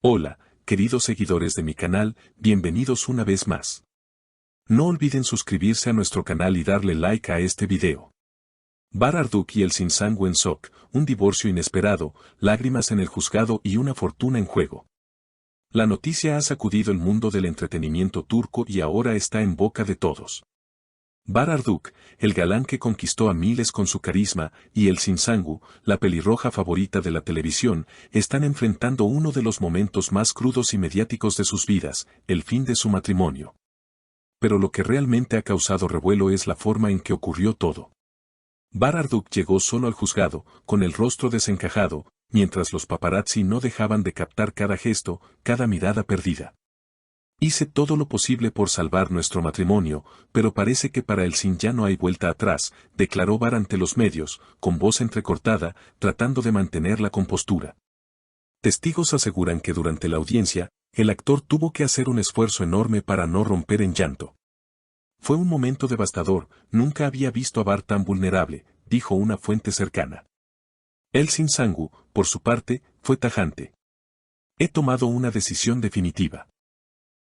Hola, queridos seguidores de mi canal, bienvenidos una vez más. No olviden suscribirse a nuestro canal y darle like a este video. Bar Arduk y el Sinsangu en shock, un divorcio inesperado, lágrimas en el juzgado y una fortuna en juego. La noticia ha sacudido el mundo del entretenimiento turco y ahora está en boca de todos. Bar Arduk, el galán que conquistó a miles con su carisma, y el Sinsangu, la pelirroja favorita de la televisión, están enfrentando uno de los momentos más crudos y mediáticos de sus vidas, el fin de su matrimonio. Pero lo que realmente ha causado revuelo es la forma en que ocurrió todo. Bar Arduk llegó solo al juzgado, con el rostro desencajado, mientras los paparazzi no dejaban de captar cada gesto, cada mirada perdida. Hice todo lo posible por salvar nuestro matrimonio, pero parece que para el Sin ya no hay vuelta atrás, declaró Bar ante los medios, con voz entrecortada, tratando de mantener la compostura. Testigos aseguran que durante la audiencia, el actor tuvo que hacer un esfuerzo enorme para no romper en llanto. Fue un momento devastador, nunca había visto a Bar tan vulnerable, dijo una fuente cercana. El Sinsangu, por su parte, fue tajante. He tomado una decisión definitiva.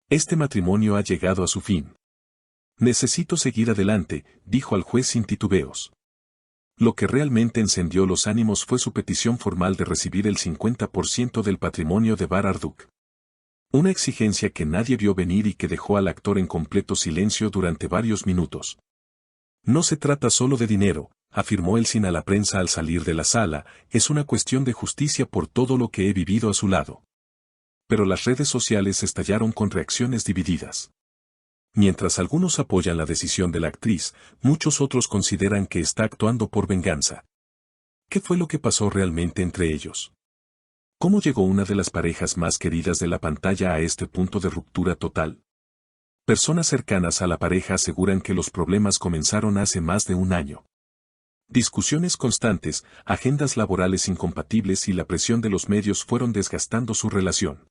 Este matrimonio ha llegado a su fin. Necesito seguir adelante, dijo al juez sin titubeos. Lo que realmente encendió los ánimos fue su petición formal de recibir el 50% del patrimonio de Bar Arduk. Una exigencia que nadie vio venir y que dejó al actor en completo silencio durante varios minutos. No se trata solo de dinero, afirmó Elsin a la prensa al salir de la sala, es una cuestión de justicia por todo lo que he vivido a su lado. Pero las redes sociales estallaron con reacciones divididas. Mientras algunos apoyan la decisión de la actriz, muchos otros consideran que está actuando por venganza. ¿Qué fue lo que pasó realmente entre ellos? ¿Cómo llegó una de las parejas más queridas de la pantalla a este punto de ruptura total? Personas cercanas a la pareja aseguran que los problemas comenzaron hace más de un año. Discusiones constantes, agendas laborales incompatibles y la presión de los medios fueron desgastando su relación.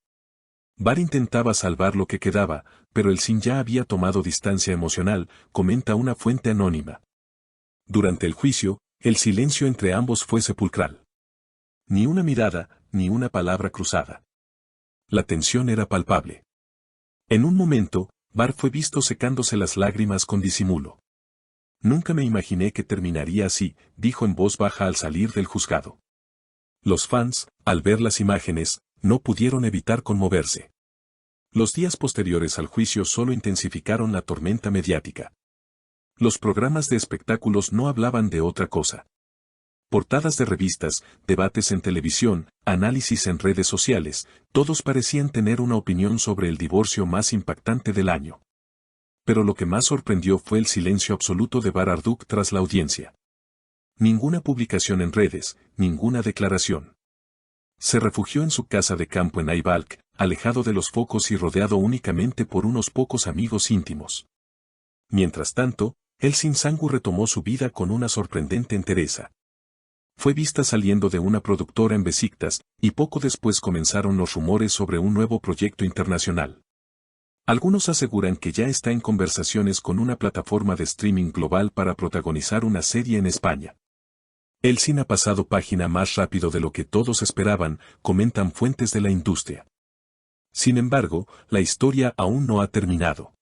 Bar intentaba salvar lo que quedaba, pero el Sin ya había tomado distancia emocional, comenta una fuente anónima. Durante el juicio, el silencio entre ambos fue sepulcral. Ni una mirada, ni una palabra cruzada. La tensión era palpable. En un momento, Bar fue visto secándose las lágrimas con disimulo. Nunca me imaginé que terminaría así, dijo en voz baja al salir del juzgado. Los fans, al ver las imágenes, no pudieron evitar conmoverse. Los días posteriores al juicio solo intensificaron la tormenta mediática. Los programas de espectáculos no hablaban de otra cosa. Portadas de revistas, debates en televisión, análisis en redes sociales, todos parecían tener una opinión sobre el divorcio más impactante del año. Pero lo que más sorprendió fue el silencio absoluto de Bar Arduk tras la audiencia. Ninguna publicación en redes, ninguna declaración. Se refugió en su casa de campo en Ayvalık, alejado de los focos y rodeado únicamente por unos pocos amigos íntimos. Mientras tanto, el Sinsangu retomó su vida con una sorprendente entereza. Fue vista saliendo de una productora en Beşiktaş, y poco después comenzaron los rumores sobre un nuevo proyecto internacional. Algunos aseguran que ya está en conversaciones con una plataforma de streaming global para protagonizar una serie en España. Elsin ha pasado página más rápido de lo que todos esperaban, comentan fuentes de la industria. Sin embargo, la historia aún no ha terminado.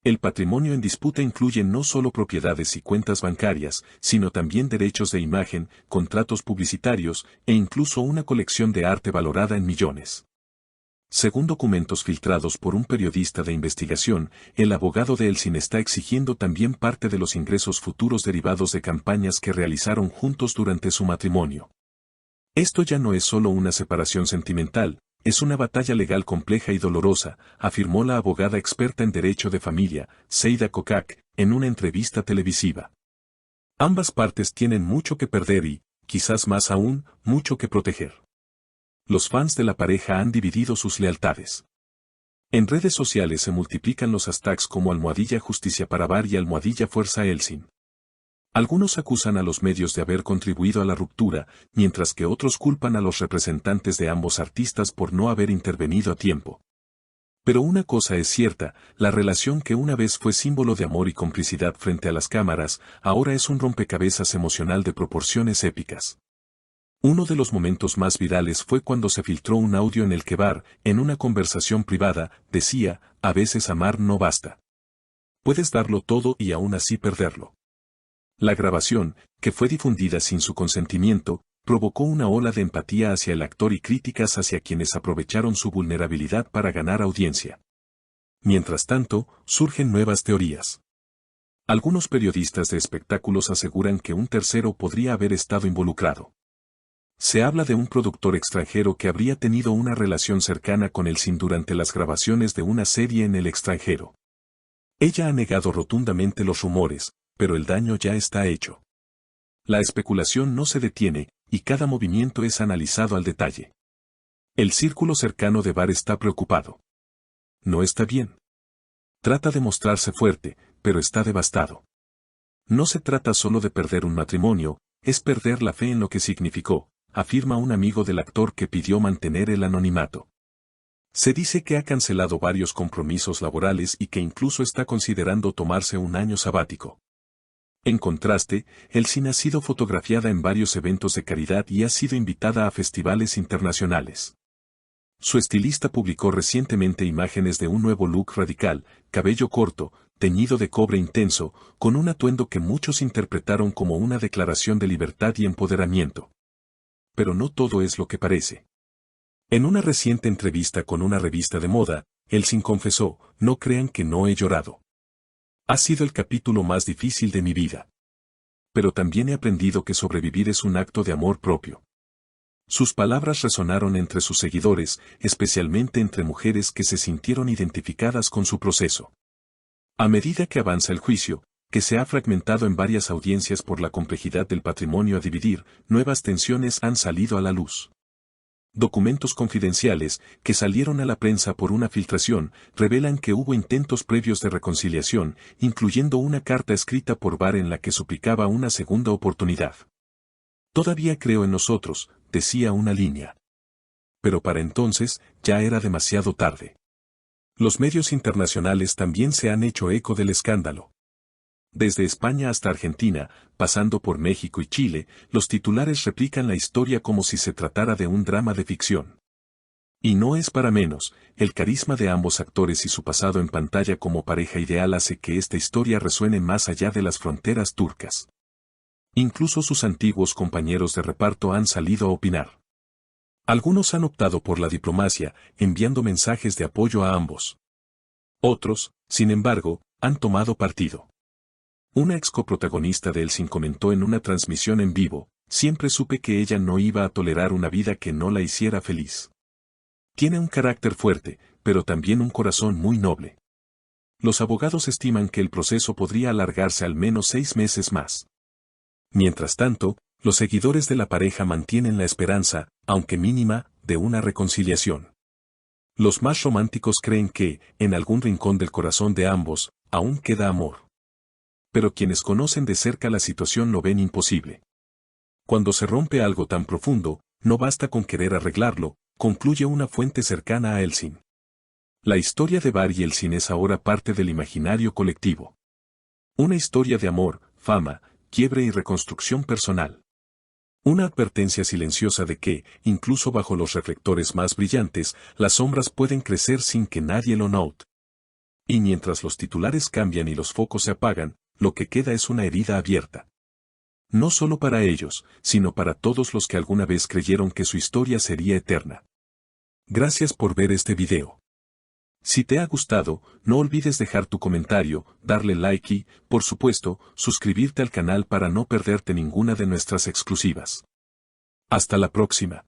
El patrimonio en disputa incluye no solo propiedades y cuentas bancarias, sino también derechos de imagen, contratos publicitarios, e incluso una colección de arte valorada en millones. Según documentos filtrados por un periodista de investigación, el abogado de Elsin está exigiendo también parte de los ingresos futuros derivados de campañas que realizaron juntos durante su matrimonio. Esto ya no es solo una separación sentimental, es una batalla legal compleja y dolorosa, afirmó la abogada experta en derecho de familia, Seida Kokak, en una entrevista televisiva. Ambas partes tienen mucho que perder y, quizás más aún, mucho que proteger. Los fans de la pareja han dividido sus lealtades. En redes sociales se multiplican los hashtags como #Justicia para Bar y #Fuerza Elsin. Algunos acusan a los medios de haber contribuido a la ruptura, mientras que otros culpan a los representantes de ambos artistas por no haber intervenido a tiempo. Pero una cosa es cierta, la relación que una vez fue símbolo de amor y complicidad frente a las cámaras, ahora es un rompecabezas emocional de proporciones épicas. Uno de los momentos más virales fue cuando se filtró un audio en el que Bar, en una conversación privada, decía, a veces amar no basta. Puedes darlo todo y aún así perderlo. La grabación, que fue difundida sin su consentimiento, provocó una ola de empatía hacia el actor y críticas hacia quienes aprovecharon su vulnerabilidad para ganar audiencia. Mientras tanto, surgen nuevas teorías. Algunos periodistas de espectáculos aseguran que un tercero podría haber estado involucrado. Se habla de un productor extranjero que habría tenido una relación cercana con Elsin durante las grabaciones de una serie en el extranjero. Ella ha negado rotundamente los rumores, pero el daño ya está hecho. La especulación no se detiene, y cada movimiento es analizado al detalle. El círculo cercano de Bar está preocupado. No está bien. Trata de mostrarse fuerte, pero está devastado. No se trata solo de perder un matrimonio, es perder la fe en lo que significó, afirma un amigo del actor que pidió mantener el anonimato. Se dice que ha cancelado varios compromisos laborales y que incluso está considerando tomarse un año sabático. En contraste, Elsin ha sido fotografiada en varios eventos de caridad y ha sido invitada a festivales internacionales. Su estilista publicó recientemente imágenes de un nuevo look radical, cabello corto, teñido de cobre intenso, con un atuendo que muchos interpretaron como una declaración de libertad y empoderamiento. Pero no todo es lo que parece. En una reciente entrevista con una revista de moda, Elsin confesó, no crean que no he llorado. Ha sido el capítulo más difícil de mi vida. Pero también he aprendido que sobrevivir es un acto de amor propio. Sus palabras resonaron entre sus seguidores, especialmente entre mujeres que se sintieron identificadas con su proceso. A medida que avanza el juicio, que se ha fragmentado en varias audiencias por la complejidad del patrimonio a dividir, nuevas tensiones han salido a la luz. Documentos confidenciales, que salieron a la prensa por una filtración, revelan que hubo intentos previos de reconciliación, incluyendo una carta escrita por Bar en la que suplicaba una segunda oportunidad. Todavía creo en nosotros, decía una línea. Pero para entonces, ya era demasiado tarde. Los medios internacionales también se han hecho eco del escándalo. Desde España hasta Argentina, pasando por México y Chile, los titulares replican la historia como si se tratara de un drama de ficción. Y no es para menos, el carisma de ambos actores y su pasado en pantalla como pareja ideal hace que esta historia resuene más allá de las fronteras turcas. Incluso sus antiguos compañeros de reparto han salido a opinar. Algunos han optado por la diplomacia, enviando mensajes de apoyo a ambos. Otros, sin embargo, han tomado partido. Una ex coprotagonista de Elsin comentó en una transmisión en vivo, siempre supe que ella no iba a tolerar una vida que no la hiciera feliz. Tiene un carácter fuerte, pero también un corazón muy noble. Los abogados estiman que el proceso podría alargarse al menos 6 meses más. Mientras tanto, los seguidores de la pareja mantienen la esperanza, aunque mínima, de una reconciliación. Los más románticos creen que, en algún rincón del corazón de ambos, aún queda amor. Pero quienes conocen de cerca la situación lo ven imposible. Cuando se rompe algo tan profundo, no basta con querer arreglarlo, concluye una fuente cercana a Elsin. La historia de Bar y Elsin es ahora parte del imaginario colectivo. Una historia de amor, fama, quiebre y reconstrucción personal. Una advertencia silenciosa de que, incluso bajo los reflectores más brillantes, las sombras pueden crecer sin que nadie lo note. Y mientras los titulares cambian y los focos se apagan, lo que queda es una herida abierta. No solo para ellos, sino para todos los que alguna vez creyeron que su historia sería eterna. Gracias por ver este video. Si te ha gustado, no olvides dejar tu comentario, darle like y, por supuesto, suscribirte al canal para no perderte ninguna de nuestras exclusivas. Hasta la próxima.